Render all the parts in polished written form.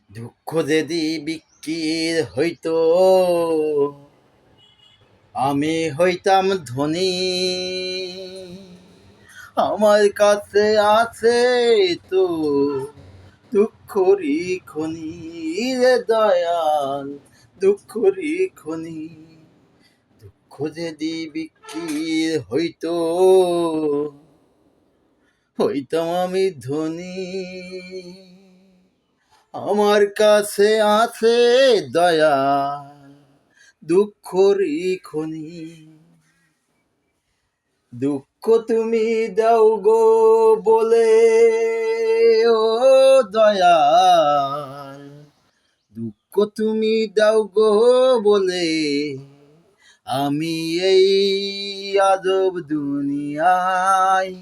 দুঃখ যদি বিক্রির হইতো, আমি হইতাম ধনী। আমার কাছে আছে তো দুঃখরি খনি রে দয়াল, দুঃখরি খনি। দুঃখ যদি বিক্রির হইতো, হইতাম আমি ধনী। আমার কাছে আছে দয়াল, দুঃখরি খনি। দুঃখ তুমি দাও গো বলে, ও দয়াল, দুঃখ তুমি দাও গো বলে, আমি এই আজব দুনিয়ায়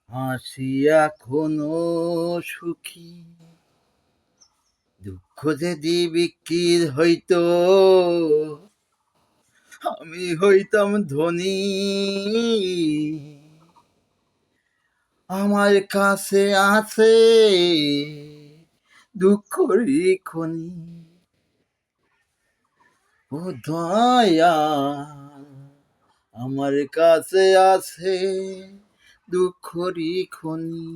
হাসি এখনো সুখী। দুঃখ যদি বিক্রির হইতো, আমি হইতাম ধনী। আমার কাছে আছে দুঃখরি খনি। ও দয়াল, আমার কাছে আছে দুঃখরি খনি।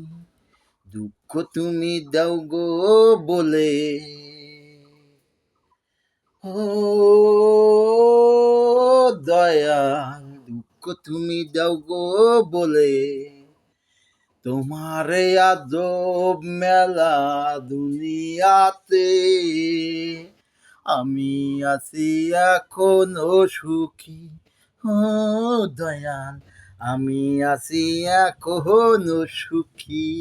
দুঃখ তুমি দাও গো বলে, ও দয়াল, দুঃখ তুমি দাও গো বলে, তোমারে আজব মেলা দুনিয়াতে আমি আছি এখনো সুখী। ও দয়াল, আমি আছি এখনো সুখী।